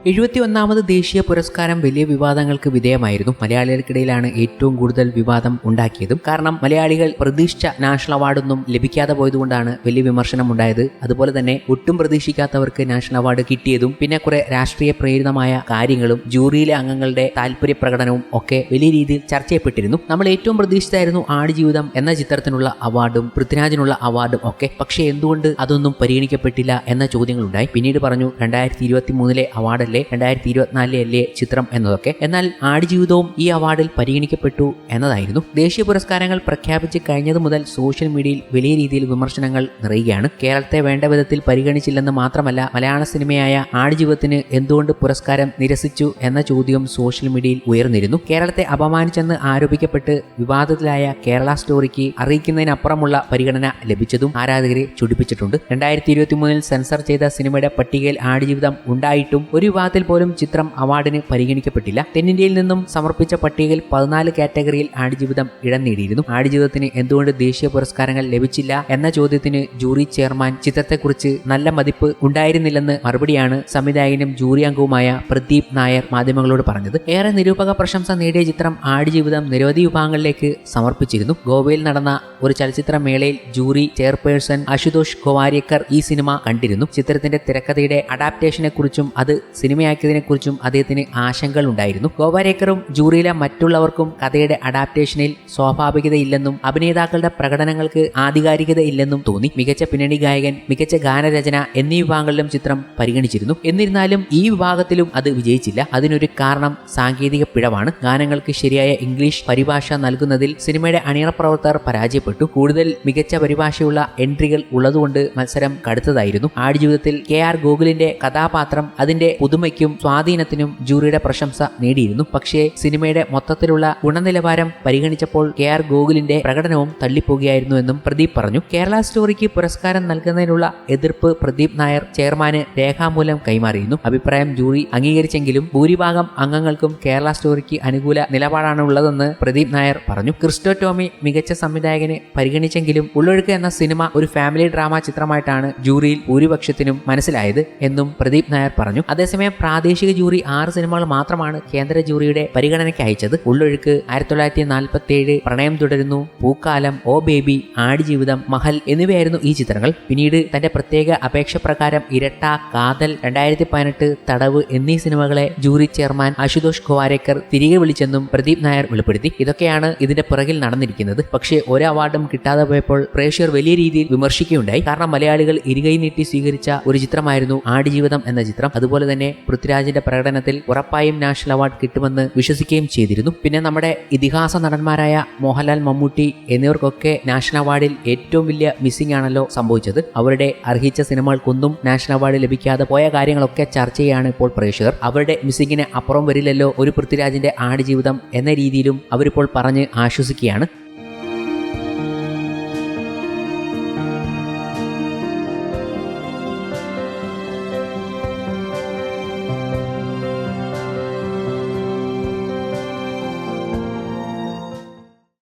71ാമത് ദേശീയ പുരസ്കാരം വലിയ വിവാദങ്ങൾക്ക് വിധേയമായിരുന്നു. മലയാളികൾക്കിടയിലാണ് ഏറ്റവും കൂടുതൽ വിവാദം ഉണ്ടാക്കിയതും. കാരണം മലയാളികൾ പ്രതീക്ഷിച്ച നാഷണൽ അവാർഡൊന്നും ലഭിക്കാതെ പോയതുകൊണ്ടാണ് വലിയ വിമർശനം ഉണ്ടായത്. അതുപോലെ തന്നെ ഒട്ടും പ്രതീക്ഷിക്കാത്തവർക്ക് നാഷണൽ അവാർഡ് കിട്ടിയതും പിന്നെ കുറെ രാഷ്ട്രീയ പ്രേരിതമായ കാര്യങ്ങളും ജൂറിയിലെ അംഗങ്ങളുടെ താല്പര്യ പ്രകടനവും ഒക്കെ വലിയ രീതിയിൽ ചർച്ച ചെയ്യപ്പെട്ടിരുന്നു. നമ്മൾ ഏറ്റവും പ്രതീക്ഷിച്ചായിരുന്നു ആടുജീവിതം എന്ന ചിത്രത്തിനുള്ള അവാർഡും പൃഥ്വിരാജിനുള്ള അവാർഡും ഒക്കെ. പക്ഷേ എന്തുകൊണ്ട് അതൊന്നും പരിഗണിക്കപ്പെട്ടില്ല എന്ന ചോദ്യങ്ങളുണ്ടായി. പിന്നീട് പറഞ്ഞു 2023 അവാർഡ് 2024 ചിത്രം എന്നതൊക്കെ. എന്നാൽ ആടുജീവിതവും ഈ അവാർഡിൽ പരിഗണിക്കപ്പെട്ടു എന്നതായിരുന്നു. ദേശീയ പുരസ്കാരങ്ങൾ പ്രഖ്യാപിച്ച് കഴിഞ്ഞതു മുതൽ സോഷ്യൽ മീഡിയയിൽ വലിയ രീതിയിൽ വിമർശനങ്ങൾ നിറയുകയാണ്. കേരളത്തെ വേണ്ട വിധത്തിൽ പരിഗണിച്ചില്ലെന്ന് മാത്രമല്ല, മലയാള സിനിമയായ ആടുജീവിതത്തിന് എന്തുകൊണ്ട് പുരസ്കാരം നിരസിച്ചു എന്ന ചോദ്യവും സോഷ്യൽ മീഡിയയിൽ ഉയർന്നിരുന്നു. കേരളത്തെ അപമാനിച്ചെന്ന് ആരോപിക്കപ്പെട്ട് വിവാദത്തിലായ കേരള സ്റ്റോറിക്ക് അറിയിക്കുന്നതിനപ്പുറമുള്ള പരിഗണന ലഭിച്ചതും ആരാധകരെ ചൊടിപ്പിച്ചിട്ടുണ്ട്. 2023 സെൻസർ ചെയ്ത സിനിമയുടെ പട്ടികയിൽ ആടുജീവിതം ഉണ്ടായിട്ടും ഒരു വിഭാഗത്തിൽ പോലും ചിത്രം അവാർഡിന് പരിഗണിക്കപ്പെട്ടില്ല. തെന്നിന്ത്യയിൽ നിന്നും സമർപ്പിച്ച പട്ടികയിൽ 14 കാറ്റഗറിയിൽ ആടുജീവിതം ഇടം നേടിയിരുന്നു. ആടുജീവിതത്തിന് എന്തുകൊണ്ട് ദേശീയ പുരസ്കാരങ്ങൾ ലഭിച്ചില്ല എന്ന ചോദ്യത്തിന് ജൂറി ചെയർമാൻ ചിത്രത്തെക്കുറിച്ച് നല്ല മതിപ്പ് ഉണ്ടായിരുന്നില്ലെന്ന് മറുപടിയാണ് സംവിധായകനും ജൂറി അംഗവുമായ പ്രദീപ് നായർ മാധ്യമങ്ങളോട് പറഞ്ഞത്. ഏറെ നിരൂപക പ്രശംസ നേടിയ ചിത്രം ആടുജീവിതം നിരവധി വിഭാഗങ്ങളിലേക്ക് സമർപ്പിച്ചിരുന്നു. ഗോവയിൽ നടന്ന ഒരു ചലച്ചിത്ര മേളയിൽ ജൂറി ചെയർപേഴ്സൺ അശുതോഷ് ഗോവാരിക്കർ ഈ സിനിമ കണ്ടിരുന്നു. ചിത്രത്തിന്റെ തിരക്കഥയുടെ അഡാപ്റ്റേഷനെ കുറിച്ചും അത് സിനിമയാക്കിയതിനെക്കുറിച്ചും അദ്ദേഹത്തിന് ആശങ്കകൾ ഉണ്ടായിരുന്നു. ഗോവാരിക്കറും ജൂറിയിലെ മറ്റുള്ളവർക്കും കഥയുടെ അഡാപ്റ്റേഷനിൽ സ്വാഭാവികതയില്ലെന്നും അഭിനേതാക്കളുടെ പ്രകടനങ്ങൾക്ക് ആധികാരികതയില്ലെന്നും തോന്നി. മികച്ച പിന്നണി ഗായകൻ, മികച്ച ഗാനരചന എന്നീ വിഭാഗങ്ങളിലും ചിത്രം പരിഗണിച്ചിരുന്നു. എന്നിരുന്നാലും ഈ വിഭാഗത്തിലും അത് വിജയിച്ചില്ല. അതിനൊരു കാരണം സാങ്കേതിക പിഴവാണ്. ഗാനങ്ങൾക്ക് ശരിയായ ഇംഗ്ലീഷ് പരിഭാഷ നൽകുന്നതിൽ സിനിമയുടെ അണിയറ പ്രവർത്തകർ പരാജയപ്പെട്ടു. കൂടുതൽ മികച്ച പരിഭാഷയുള്ള എൻട്രികൾ ഉള്ളതുകൊണ്ട് മത്സരം കടുത്തതായിരുന്നു. ആടുജീവിതത്തിൽ KR ഗോകുലിന്റെ കഥാപാത്രം അതിന്റെ പുതുമയ്ക്കും സ്വാധീനത്തിനും ജൂറിയുടെ പ്രശംസ നേടിയിരുന്നു. പക്ഷേ സിനിമയുടെ മൊത്തത്തിലുള്ള ഗുണനിലവാരം പരിഗണിച്ചപ്പോൾ KR ഗോകുലിന്റെ പ്രകടനവും തള്ളിപ്പോകുകയായിരുന്നു എന്നും പ്രദീപ് പറഞ്ഞു. കേരള സ്റ്റോറിക്ക് പുരസ്കാരം നൽകുന്നതിനുള്ള എതിർപ്പ് പ്രദീപ് നായർ ചെയർമാന് രേഖാമൂലം കൈമാറിയിരുന്നു. അഭിപ്രായം ജൂറി അംഗീകരിച്ചെങ്കിലും ഭൂരിഭാഗം അംഗങ്ങൾക്കും കേരള സ്റ്റോറിക്ക് അനുകൂല നിലപാടാണ് ഉള്ളതെന്ന് പ്രദീപ് നായർ പറഞ്ഞു. ക്രിസ്റ്റോ ടോമി മികച്ച സംവിധായകനെ പരിഗണിച്ചെങ്കിലും ഉള്ളൊഴുക്ക് എന്ന സിനിമ ഒരു ഫാമിലി ഡ്രാമ ചിത്രമായിട്ടാണ് ജൂറിയിൽ ഭൂരിപക്ഷത്തിനും മനസ്സിലായത് എന്നും പ്രദീപ് നായർ പറഞ്ഞു. അതേസമയം പ്രാദേശിക ജൂറി 6 സിനിമകൾ മാത്രമാണ് കേന്ദ്ര ജൂറിയുടെ പരിഗണനയ്ക്ക് അയച്ചത്. ഉള്ളൊഴുക്ക്, 1947, പ്രണയം തുടരുന്നു, പൂക്കാലം, ഓ ബേബി, ആടുജീവിതം, മഹൽ എന്നിവയായിരുന്നു ഈ ചിത്രങ്ങൾ. പിന്നീട് തന്റെ പ്രത്യേക അപേക്ഷ പ്രകാരം ഇരട്ട, കാതൽ, 2018, തടവ് എന്നീ സിനിമകളെ ജൂറി ചെയർമാൻ അശുതോഷ് ഗോവാരിക്കർ തിരികെ വിളിച്ചെന്നും പ്രദീപ് നായർ വെളിപ്പെടുത്തി. ഇതൊക്കെയാണ് ഇതിന്റെ പിറകിൽ നടന്നിരിക്കുന്നത്. പക്ഷേ ഒരു അവാർഡും കിട്ടാതെ പോയപ്പോൾ പ്രേക്ഷകർ വലിയ രീതിയിൽ വിമർശിക്കുകയുണ്ടായി. കാരണം മലയാളികൾ ഇരുകൈ നീട്ടി സ്വീകരിച്ച ഒരു ചിത്രമായിരുന്നു ആടുജീവിതം എന്ന ചിത്രം. അതുപോലെ തന്നെ പൃഥ്വിരാജിന്റെ പ്രകടനത്തിൽ ഉറപ്പായും നാഷണൽ അവാർഡ് കിട്ടുമെന്ന് വിശ്വസിക്കുകയും ചെയ്തിരുന്നു. പിന്നെ നമ്മുടെ ഇതിഹാസ നടന്മാരായ മോഹൻലാൽ, മമ്മൂട്ടി എന്നിവർക്കൊക്കെ നാഷണൽ അവാർഡിൽ ഏറ്റവും വലിയ മിസ്സിംഗ് ആണല്ലോ സംഭവിച്ചത്. അവരുടെ അർഹിച്ച സിനിമകൾക്കൊന്നും നാഷണൽ അവാർഡ് ലഭിക്കാതെ പോയ കാര്യങ്ങളൊക്കെ ചർച്ച ചെയ്യാണ് ഇപ്പോൾ പ്രേക്ഷകർ. അവരുടെ മിസ്സിങ്ങിന് അപ്പുറം വരില്ലല്ലോ ഒരു പൃഥ്വിരാജിന്റെ ആടുജീവിതം എന്ന രീതിയിലും അവരിപ്പോൾ പറഞ്ഞ് ആശ്വസിക്കുകയാണ്.